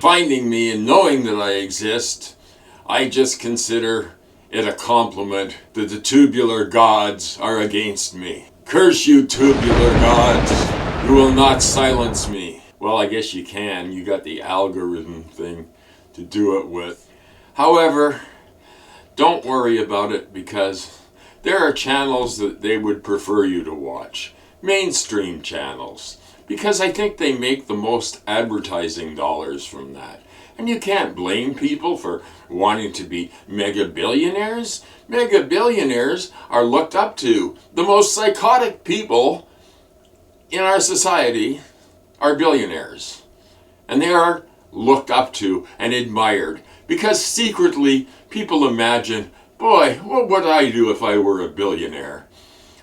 Finding me and knowing that I exist, I just consider it a compliment that the tubular gods are against me. Curse you, tubular gods! You will not silence me. Well, I guess you can. You got the algorithm thing to do it with. However, don't worry about it, because there are channels that they would prefer you to watch. Mainstream channels. Because I think they make the most advertising dollars from that. And you can't blame people for wanting to be mega billionaires. Mega billionaires are looked up to. The most psychotic people in our society are billionaires. And they are looked up to and admired. Because secretly, people imagine, boy, what would I do if I were a billionaire?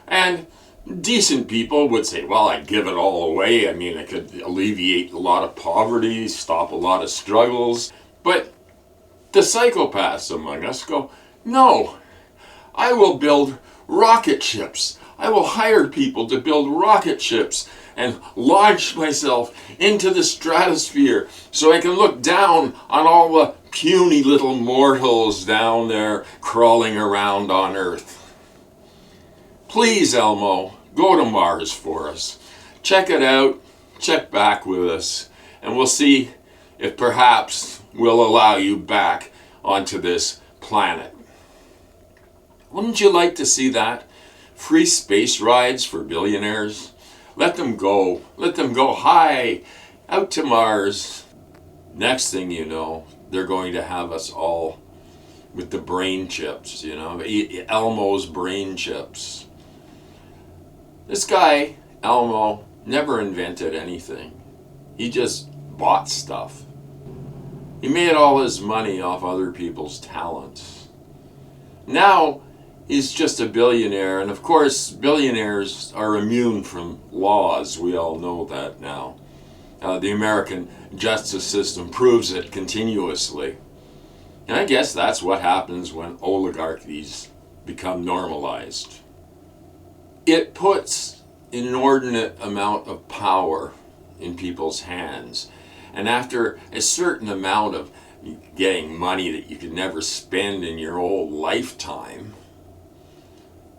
And decent people would say, well, I'd give it all away. I mean, it could alleviate a lot of poverty, stop a lot of struggles. But the psychopaths among us go, no, I will build rocket ships. I will hire people to build rocket ships and launch myself into the stratosphere so I can look down on all the puny little mortals down there crawling around on Earth. Please, Elmo, go to Mars for us. Check it out, check back with us, and we'll see if perhaps we'll allow you back onto this planet. Wouldn't you like to see that? Free space rides for billionaires? Let them go. Let them go high out to Mars. Next thing you know, they're going to have us all with the brain chips, Elmo's brain chips. This guy, Elmo, never invented anything. He just bought stuff. He made all his money off other people's talents. Now, he's just a billionaire, and of course, billionaires are immune from laws. We all know that now. The American justice system proves it continuously. And I guess that's what happens when oligarchies become normalized. It puts an inordinate amount of power in people's hands. And after a certain amount of getting money that you could never spend in your whole lifetime,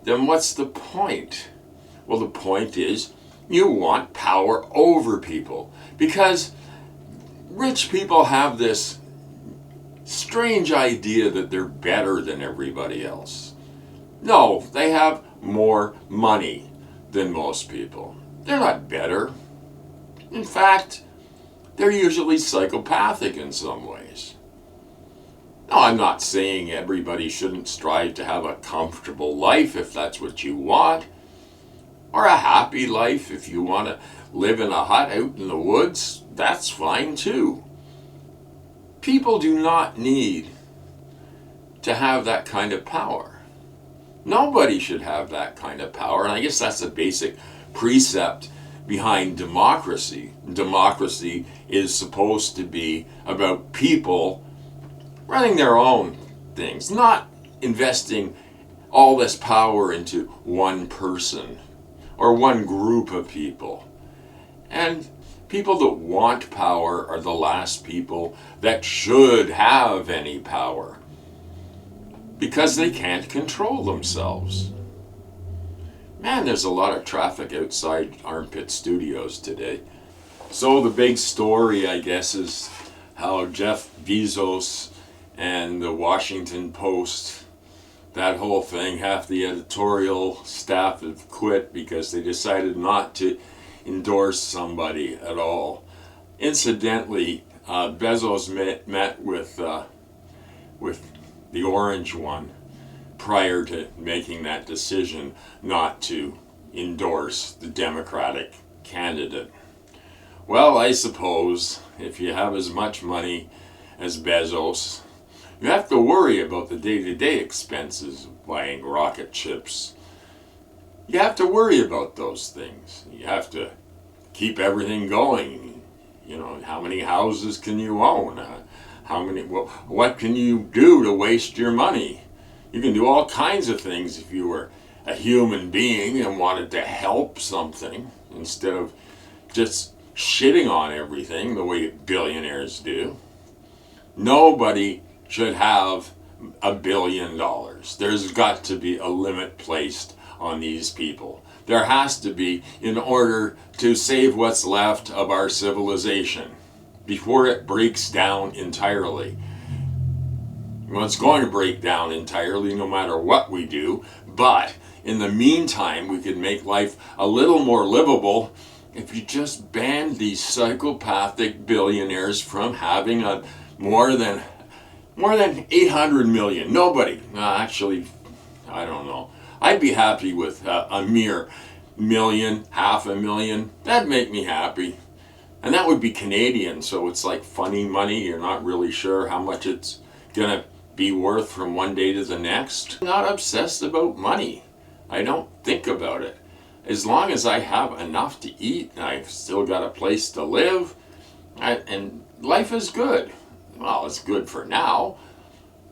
then what's the point? Well, the point is you want power over people, because rich people have this strange idea that they're better than everybody else. No, they have more money than most people. They're not better. In fact, they're usually psychopathic in some ways. Now, I'm not saying everybody shouldn't strive to have a comfortable life if that's what you want, or a happy life if you want to live in a hut out in the woods. That's fine too. People do not need to have that kind of power. Nobody should have that kind of power, and I guess that's a basic precept behind democracy. Democracy is supposed to be about people running their own things, not investing all this power into one person or one group of people. And people that want power are the last people that should have any power, because they can't control themselves. Man, there's a lot of traffic outside Armpit Studios today. So the big story, I guess, is how Jeff Bezos and the Washington Post, that whole thing, half the editorial staff have quit because they decided not to endorse somebody at all. Incidentally, Bezos met with the orange one prior to making that decision not to endorse the Democratic candidate. Well, I suppose if you have as much money as Bezos, you have to worry about the day-to-day expenses of buying rocket ships. You have to worry about those things. You have to keep everything going. How many houses can you own? What can you do to waste your money? You can do all kinds of things if you were a human being and wanted to help something, instead of just shitting on everything the way billionaires do. Nobody should have $1 billion. There's got to be a limit placed on these people. There has to be, in order to save what's left of our civilization before it breaks down entirely. Well, it's going to break down entirely no matter what we do, but in the meantime, we could make life a little more livable if you just banned these psychopathic billionaires from having more than 800 million. Nobody. Actually, I don't know. I'd be happy with a mere million, half a million. That'd make me happy. And that would be Canadian, so it's like funny money. You're not really sure how much it's going to be worth from one day to the next. I'm not obsessed about money. I don't think about it. As long as I have enough to eat and I've still got a place to live, and life is good. Well, it's good for now.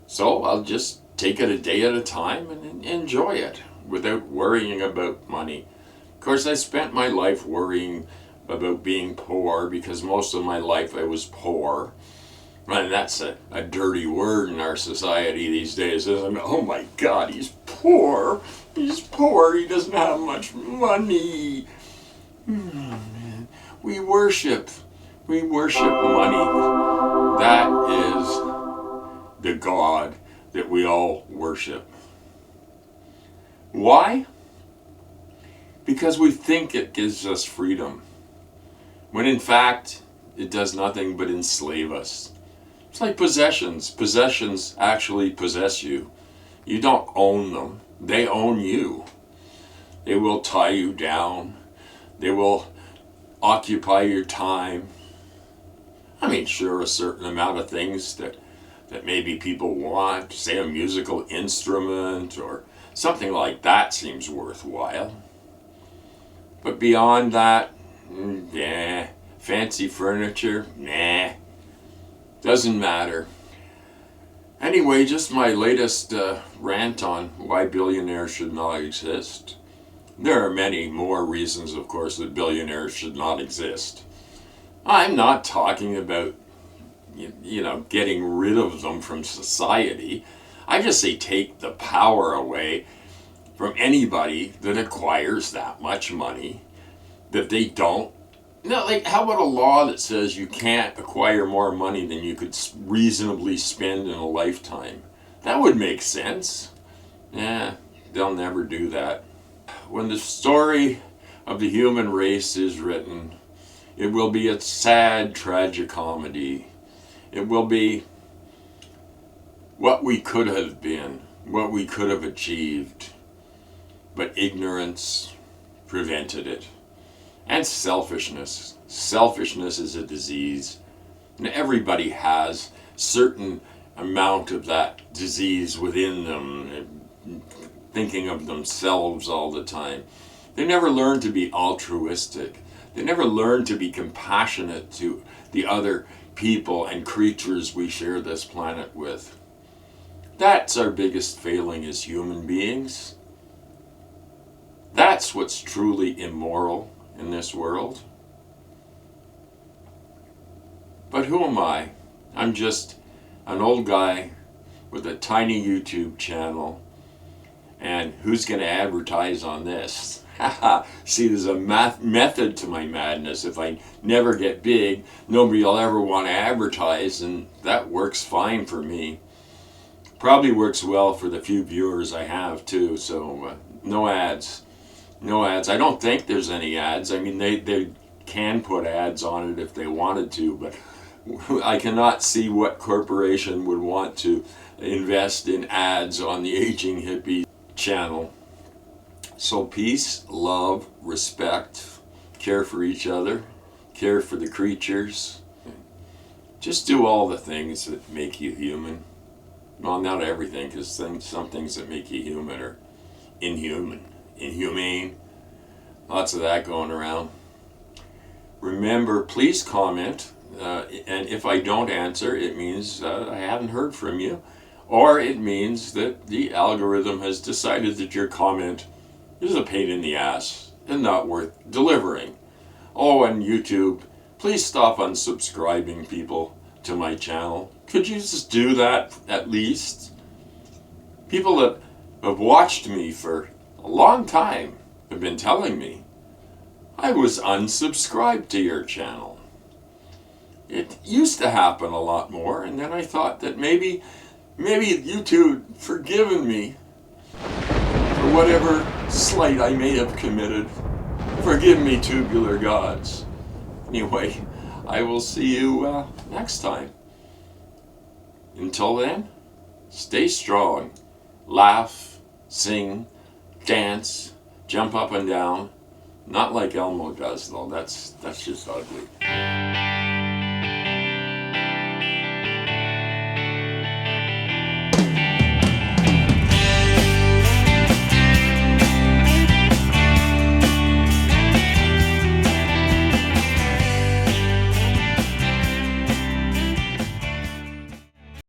So I'll just take it a day at a time and enjoy it without worrying about money. Of course, I spent my life worrying about being poor because most of my life I was poor. And that's a dirty word in our society these days, isn't it? Oh my God, he's poor. He's poor. He doesn't have much money. Man. We worship money. That is the God that we all worship. Why? Because we think it gives us freedom, when in fact it does nothing but enslave us. It's like possessions. Possessions actually possess you. You don't own them. They own you. They will tie you down. They will occupy your time. I mean, sure, a certain amount of things that maybe people want, say a musical instrument or something like that seems worthwhile. But beyond that, yeah, fancy furniture, nah. Doesn't matter. Anyway, just my latest rant on why billionaires should not exist. There are many more reasons, of course, that billionaires should not exist. I'm not talking about, getting rid of them from society. I just say take the power away from anybody that acquires that much money that they don't. Like, how about a law that says you can't acquire more money than you could reasonably spend in a lifetime? That would make sense. Yeah, they'll never do that. When the story of the human race is written, it will be a sad tragicomedy. It will be what we could have been, what we could have achieved, but ignorance prevented it. And selfishness. Selfishness is a disease. And everybody has certain amount of that disease within them, thinking of themselves all the time. They never learn to be altruistic. They never learn to be compassionate to the other people and creatures we share this planet with. That's our biggest failing as human beings. That's what's truly immoral in this world. But who am I? I'm just an old guy with a tiny YouTube channel, and who's going to advertise on this? See, there's a method to my madness. If I never get big, nobody will ever want to advertise, and that works fine for me. Probably works well for the few viewers I have too, so no ads. No ads. I don't think there's any ads. I mean, they can put ads on it if they wanted to, but I cannot see what corporation would want to invest in ads on the Aging Hippie channel. So peace, love, respect, care for each other, care for the creatures. Just do all the things that make you human. Well, not everything, because some things that make you human are inhumane. Lots of that going around. Remember, please comment, and if I don't answer, it means I haven't heard from you, or it means that the algorithm has decided that your comment is a pain in the ass and not worth delivering. Oh, and YouTube please stop unsubscribing people to my channel. Could you just do that at least? People that have watched me for a long time have been telling me I was unsubscribed to your channel. It used to happen a lot more, and then I thought that maybe YouTube had forgiven me for whatever slight I may have committed. Forgive me, tubular gods. Anyway, I will see you next time. Until then, stay strong. Laugh, sing, dance, jump up and down. Not like Elmo does, though. That's just ugly.